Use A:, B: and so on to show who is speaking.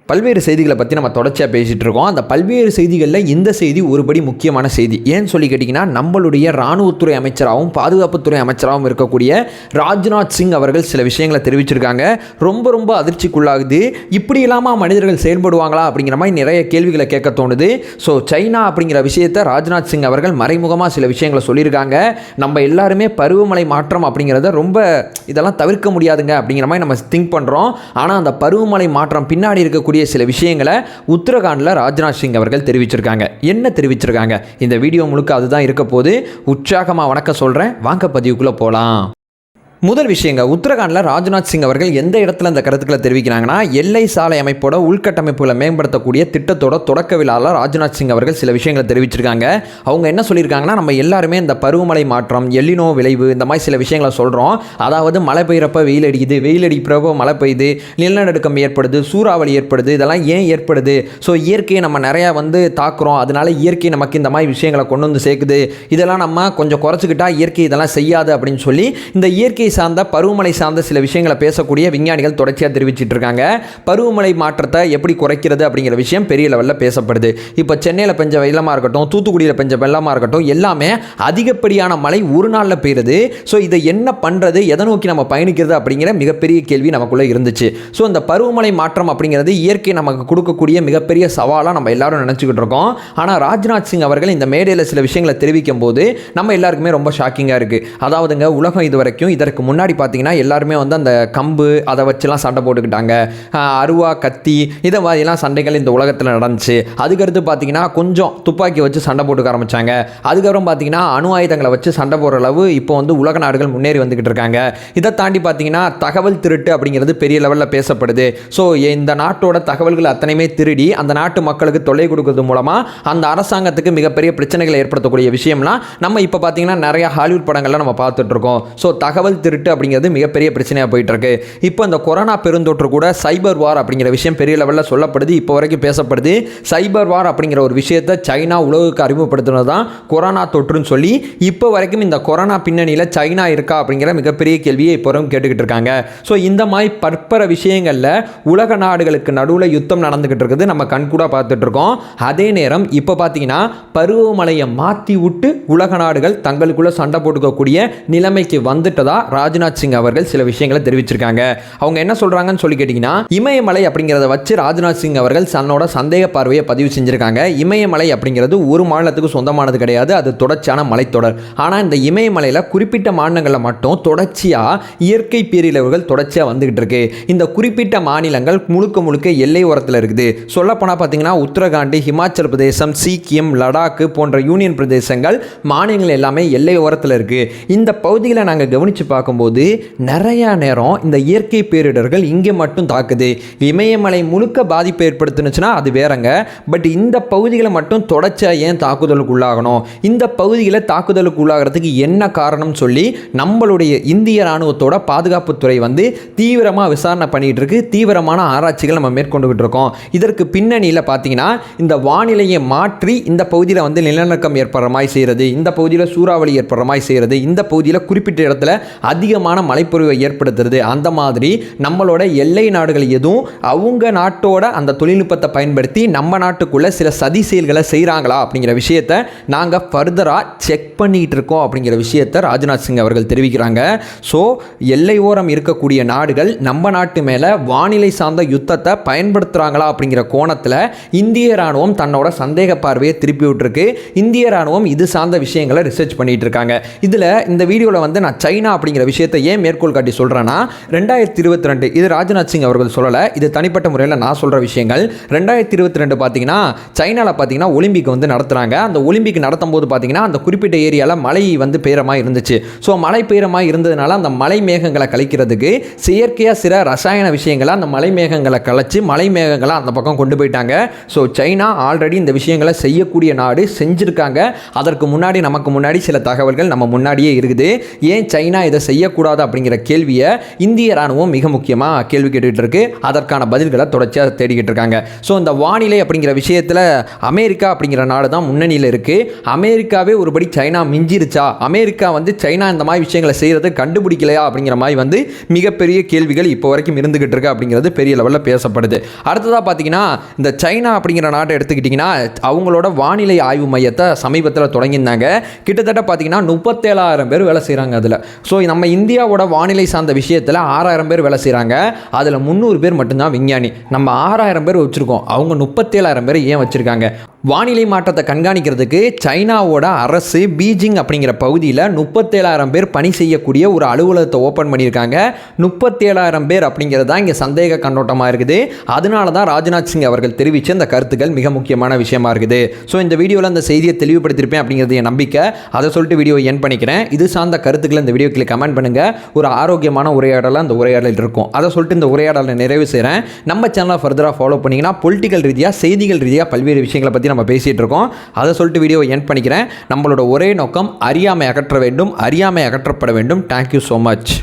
A: பல்வேறு செய்திகளை பற்றி நம்ம தொடர்ச்சியாக பேசிகிட்டு இருக்கோம். அந்த பல்வேறு செய்திகளில் இந்த செய்தி ஒருபடி முக்கியமான செய்தி. ஏன்னு சொல்லி கேட்டிங்கன்னா, நம்மளுடைய இராணுவத்துறை அமைச்சராகவும் பாதுகாப்புத்துறை அமைச்சராகவும் இருக்கக்கூடிய ராஜ்நாத் சிங் அவர்கள் சில விஷயங்களை தெரிவிச்சிருக்காங்க. ரொம்ப ரொம்ப அதிர்ச்சிக்குள்ளாகுது. இப்படி இல்லாமல் மனிதர்கள் செயல்படுவாங்களா அப்படிங்கிற மாதிரி நிறைய கேள்விகளை கேட்க தோணுது. ஸோ சைனா அப்படிங்கிற விஷயத்தை ராஜ்நாத் சிங் அவர்கள் மறைமுகமாக சில விஷயங்களை சொல்லியிருக்காங்க. நம்ம எல்லாருமே பருவமழை மாற்றம் அப்படிங்கிறத ரொம்ப இதெல்லாம் தவிர்க்க முடியாதுங்க அப்படிங்கிற மாதிரி நம்ம திங்க் பண்ணுறோம். ஆனால் அந்த பருவமழை மாற்றம் பின்னாடி இருக்கக்கூடிய சில விஷயங்களை உத்தரகாண்டில் ராஜ்நாத் சிங் அவர்கள் தெரிவிச்சிருக்காங்க. என்ன தெரிவிச்சிருக்காங்க? இந்த வீடியோ முழுக்க அதுதான் இருக்க போது. உற்சாகமாக வணக்கம் சொல்கிறேன். வாங்க பதிவுக்குள்ளே போகலாம். முதல் விஷயங்க, உத்தரகாண்டில் ராஜ்நாத் சிங் அவர்கள் எந்த இடத்துல இந்த கருத்துக்களை தெரிவிக்கிறாங்கன்னா, எல்லை சாலை அமைப்போட உள்கட்டமைப்புகளை மேம்படுத்தக்கூடிய திட்டத்தோட தொடக்க விழாவில் ராஜ்நாத் சிங் அவர்கள் சில விஷயங்களை தெரிவிச்சிருக்காங்க. அவங்க என்ன சொல்லியிருக்காங்கன்னா, நம்ம எல்லாருமே இந்த பருவமழை மாற்றம், எல்லினோ விளைவு, இந்த மாதிரி சில விஷயங்களை சொல்கிறோம். அதாவது மழை பெய்கிறப்ப வெயில் அடிக்குது, வெயில் அடிக்கிறப்ப மழை பெய்யுது, நிலநடுக்கம் ஏற்படுது, சூறாவளி ஏற்படுது. இதெல்லாம் ஏன் ஏற்படுது? ஸோ இயற்கையை நம்ம நிறையா தாக்குறோம். அதனால இயற்கை நமக்கு இந்த மாதிரி விஷயங்களை கொண்டு வந்து சேர்க்குது. இதெல்லாம் நம்ம கொஞ்சம் குறைச்சிக்கிட்டா இயற்கை இதெல்லாம் செய்யாது அப்படின்னு சொல்லி இந்த இயற்கை சார்ந்த பருவமழை சார்ந்த சில விஷயங்களை பேசக்கூடிய விஞ்ஞானிகள் தொடர்ச்சியாக தெரிவிச்சிட்டு இருக்காங்க. பருவமழை மாற்றத்தை எப்படி குறைக்கிறது அப்படிங்கிற விஷயம் பெரிய லெவலில் பேசப்படுது. இப்போ சென்னையில் பெஞ்ச வெள்ளமாக இருக்கட்டும், தூத்துக்குடியில் பெஞ்ச வெள்ளமாக இருக்கட்டும், எல்லாமே அதிகப்படியான மழை ஒரு நாளில் பெய்யுது. ஸோ இதை என்ன பண்ணுறது, எதை நோக்கி நம்ம பயணிக்கிறது அப்படிங்கிற மிகப்பெரிய கேள்வி நமக்குள்ளே இருந்துச்சு. ஸோ இந்த பருவமழை மாற்றம் அப்படிங்கிறது இயற்கை நமக்கு கொடுக்கக்கூடிய மிகப்பெரிய சவாலாக நம்ம எல்லாரும் நினச்சிக்கிட்டு இருக்கோம். ஆனால் ராஜ்நாத் சிங் அவர்கள் இந்த மேடையில் சில விஷயங்களை தெரிவிக்கும் போது நம்ம எல்லாருக்குமே ரொம்ப ஷாக்கிங்காக இருக்குது. அதாவதுங்க, உலகம் இது வரைக்கும் இதற்கு முன்னாடி பார்த்தீங்கன்னா எல்லாருமே அந்த கம்பு அதை வச்சுலாம் சண்டை போட்டுக்கிட்டாங்க. அருவா, கத்தி, இதை மாதிரிலாம் சண்டைகள் இந்த உலகத்தில் நடந்துச்சு. அதுக்கடுத்து பார்த்தீங்கன்னா கொஞ்சம் துப்பாக்கி வச்சு சண்டை போட்டுக்க ஆரம்பித்தாங்க. அதுக்கப்புறம் பார்த்தீங்கன்னா அணு ஆயுதங்களை வச்சு சண்டை போடுற அளவு இப்போ உலக நாடுகள் முன்னேறி வந்துக்கிட்டு இருக்காங்க. இதை தாண்டி பார்த்தீங்கன்னா தகவல் திருட்டு அப்படிங்கிறது பெரிய லெவலில் பேசப்படுது. ஸோ இந்த நாட்டோட தகவல்கள் அத்தனையுமே திருடி அந்த நாட்டு மக்களுக்கு தொல்லை கொடுக்கறது மூலமாக அந்த அரசாங்கத்துக்கு மிகப்பெரிய பிரச்சனைகளை ஏற்படுத்தக்கூடிய விஷயம்லாம் நம்ம இப்போ பார்த்தீங்கன்னா நிறைய ஹாலிவுட் படங்கள்லாம் நம்ம பார்த்துட்டு இருக்கோம். ஸோ தகவல் திருட்டு அப்படிங்கிறது மிகப்பெரிய பிரச்சனையாக போயிட்டு இருக்கு. இப்போ இந்த கொரோனா பெருந்தொற்று கூட சைபர் வார் அப்படிங்கிற விஷயம் பெரிய லெவலில் சொல்லப்படுது, இப்போ வரைக்கும் பேசப்படுது. சைபர் வார் அப்படிங்கிற ஒரு விஷயத்தை சைனா உலகுக்கு அறிமுகப்படுத்தினது தான் கொரோனா தொற்றுன்னு சொல்லி இப்போ வரைக்கும் இந்த கொரோனா பின்னணியில் சைனா இருக்கா அப்படிங்கிற மிகப்பெரிய கேள்வியை இப்போ வரைக்கும் கேட்டுக்கிட்டு இருக்காங்க. ஸோ இந்த மாதிரி பற்பல விஷயங்களில் உலக நாடுகளுக்கு நடுவில் யுத்தம் நடந்துகிட்டு இருக்குது, நம்ம கண்கூட பார்த்துட்டு இருக்கோம். அதே நேரம் இப்போ பார்த்தீங்கன்னா பருவமழையை மாற்றி விட்டு உலக நாடுகள் தங்களுக்குள்ள சண்டை போட்டுக்கக்கூடிய நிலைமைக்கு வந்துட்டதா ராஜ்நாத் சிங் அவர்கள் சில விஷயங்களை தெரிவிச்சிருக்காங்க. அவங்க என்ன சொல்றாங்கன்னு சொல்லி கேட்டீங்கன்னா, இமயமலை அப்படிங்கிறத வச்சு ராஜ்நாத் சிங் அவர்கள் தன்னோட சந்தேக பார்வையை பதிவு செஞ்சிருக்காங்க. இமயமலை அப்படிங்கிறது ஒரு மாநிலத்துக்கு சொந்தமானது கிடையாது, அது தொடர்ச்சியான மலைத்தொடர். ஆனால் இந்த இமயமலையில் குறிப்பிட்ட மாநிலங்களில் மட்டும் தொடர்ச்சியாக இயற்கை பேரிழவுகள் தொடர்ச்சியாக வந்துகிட்டு இருக்கு. இந்த குறிப்பிட்ட மாநிலங்கள் முழுக்க முழுக்க எல்லை ஓரத்தில் இருக்குது. சொல்லப்போனால் பார்த்தீங்கன்னா உத்தரகாண்ட், ஹிமாச்சல் பிரதேசம், சீக்கியம், லடாக் போன்ற யூனியன் பிரதேசங்கள் மாநிலங்கள் எல்லாமே எல்லை ஓரத்தில் இருக்கு. இந்த பகுதிகளை நாங்கள் கவனித்து பார்க்கும்போது நிறைய நேரம் இந்த இயற்கை பேரிடர்கள் இங்கே மட்டும் தாக்குது. இமயமலை முழுக்க பாதிப்பு ஏற்படுத்துனுச்சுன்னா அது வேறங்க. பட் இந்த பகுதிகளை மட்டும் தொடர்ச்சியாக ஏன் தாக்குதலுக்கு உள்ளாகணும், இந்த பகுதிகளை தாக்குதலுக்கு உள்ளாகிறதுக்கு என்ன காரணம் சொல்லி நம்மளுடைய இந்திய ராணுவத்தோட பாதுகாப்புத்துறை தீவிரமாக விசாரணை பண்ணிட்டு இருக்கு. தீவிரமான ஆராய்ச்சிகள் நம்ம மேற்கொண்டுகிட்டு இருக்கோம். இதற்கு பின்னணியில் பார்த்தீங்கன்னா இந்த வானிலையை மாற்றி இந்த பகுதியில் நிலநடுக்கம் ஏற்படுற மாதிரி செய்கிறது, இந்த பகுதியில் சூறாவளி ஏற்படுற மாதிரி செய்கிறது, இந்த பகுதியில் குறிப்பிட்ட இடத்துல அதிகமான மழைப்பொழிவை ஏற்படுத்துறது. அந்த மாதிரி நம்மளோட எல்லை நாடுகள் எதுவும் அவங்க நாட்டோட அந்த தொழில்நுட்பத்தை பயன்படுத்தி நம்ம நாட்டுக்குள்ள சில சதி செயல்களை செய்கிறாங்களா அப்படிங்கிற விஷயத்தை நாங்கள் ஃபர்தராக செக் பண்ணிட்டு இருக்கோம் அப்படிங்கிற விஷயத்தை ராஜ்நாத் சிங் அவர்கள் தெரிவிக்கிறாங்க. ஸோ எல்லை ஓரம் இருக்கக்கூடிய நாடுகள் நம்ம நாட்டு மேலே வானிலை சார்ந்த யுத்தத்தை பயன்படுத்துகிறாங்களா அப்படிங்கிற கோணத்தில் இந்திய ராணுவம் தன்னோட சந்தேக பார்வையை திருப்பி விட்டுருக்கு. இந்திய ராணுவம் இது சார்ந்த விஷயங்களை ரிசர்ச் பண்ணிட்டு இருக்காங்க. இதில் இந்த வீடியோவில் நான் சைனா அப்படிங்கிற விஷயத்தை ஏன் மேற்கோள் காட்டி சொல்கிறேன்னா, 2022 இது ராஜ்நாத் சிங் அவர்கள் சொல்லலை, இது தனிப்பட்ட முறையில் நான் சொல்கிற விஷயங்கள். 2022 பார்த்தீங்கன்னா சைனாவில் பார்த்தீங்கன்னா ஒலிம்பிக் நடத்துகிறாங்க. அந்த ஒலிம்பிக் நடத்தும் போது பார்த்தீங்கன்னா அந்த குறிப்பிட்ட ஏரியாவில் மழை பெய்யறமாக இருந்துச்சு. ஸோ மழை பெய்யறமாக இருந்ததுனால அந்த மலை மேகங்களை கலைக்கிறதுக்கு செயற்கையாக சில ரசாயன விஷயங்களை அந்த மலை மேகங்களை கலைச்சு மலை மேகங்களை அந்த பக்கம் கொண்டு போயிட்டாங்க. ஸோ சைனா ஆல்ரெடி இந்த விஷயங்களை செய்யக்கூடிய நாடு, செஞ்சுருக்காங்க. அதற்கு முன்னாடி நமக்கு முன்னாடி சில தகவல்கள் நம்ம முன்னாடியே இருக்குது. ஏன் சைனா இதை செய்யக்கூடாது அப்படிங்கிற கேள்வியை இந்திய ராணுவம் மிக முக்கியமாக கேள்வி கேட்டுக்கிட்டு இருக்கு. அதற்கான பதில்களை தொடர்ச்சியாக தேடிக்கிட்டு இருக்காங்க. ஸோ இந்த வானிலை அப்படிங்கிற விஷயத்தில் அமெரிக்கா அப்படிங்கிற நாடு தான் முன்னணியில் இருக்குது. அமெரிக்காவே ஒருபடி சைனா மிஞ்சிருச்சா, அமெரிக்கா வந்து சைனா இந்த மாதிரி விஷயங்களை செய்கிறது கண்டுபிடிக்கலையா அப்படிங்கிற மாதிரி வந்து மிகப்பெரிய கேள்விகள் இப்போ வரைக்கும் இருந்துகிட்டு இருக்கு அப்படிங்கிறது பெரிய லெவலில் பேசப்படுது. அடுத்ததாக பார்த்தீங்கன்னா இந்த சைனா அப்படிங்கிற நாட்டை எடுத்துக்கிட்டிங்கன்னா அவங்களோட வானிலை ஆய்வு மையத்தை சமீபத்தில் தொடங்கியிருந்தாங்க. கிட்டத்தட்ட பார்த்தீங்கன்னா 37,000 பேர் வேலை செய்கிறாங்க அதில். ஸோ நம்ம இந்தியாவோட வானிலை சார்ந்த விஷயத்தில் 6,000 பேர் வேலை செய்கிறாங்க. அதில் 300 பேர் மட்டும்தான் விஞ்ஞானி. நம்ம 6,000 பேர் வச்சுருக்கோம், அவங்க 37,000 பேர் ஏன் வச்சுருக்காங்க? வானிலை மாற்றத்தை கண்காணிக்கிறதுக்கு சைனாவோட அரசு பீஜிங் அப்படிங்கிற பகுதியில் 37,000 பேர் பணி செய்யக்கூடிய ஒரு அலுவலகத்தை ஓப்பன் பண்ணியிருக்காங்க. 37,000 பேர் அப்படிங்கிறது தான் இங்கே சந்தேக கண்ணோட்டமாக இருக்குது. அதனால தான் ராஜ்நாத் சிங் அவர்கள் தெரிவித்த இந்த கருத்துக்கள் மிக முக்கியமான விஷயமா இருக்குது. ஸோ இந்த வீடியோவில் அந்த செய்தியை தெளிவுபடுத்தியிருப்பேன் அப்படிங்கிறது என் நம்பிக்கை. அதை சொல்லிட்டு வீடியோ என் பண்ணிக்கிறேன். இது சார்ந்த கருத்துக்களை இந்த வீடியோக்கு கமெண்ட் பண்ணுங்கள். ஒரு ஆரோக்கியமான உரையாடலாக அந்த உரையாடல் இருக்கும். அதை சொல்லிட்டு இந்த உரையாடலை நிறைவு செய்கிறேன். நம்ம சேனலை ஃபர்தராக ஃபாலோ பண்ணிங்கன்னா பொலிட்டிக்கல் ரீதியாக செய்திகள் ரீதியாக பல்வேறு விஷயங்களை பற்றி நம்ம பேசிகிட்டு இருக்கோம். அதை சொல்லிட்டு வீடியோ என் பண்ணிக்கிறேன். நம்மளோட ஒரே நோக்கம் அறியாமை அகற்ற வேண்டும், அறியாமை அகற்றப்பட வேண்டும். Thank you so much.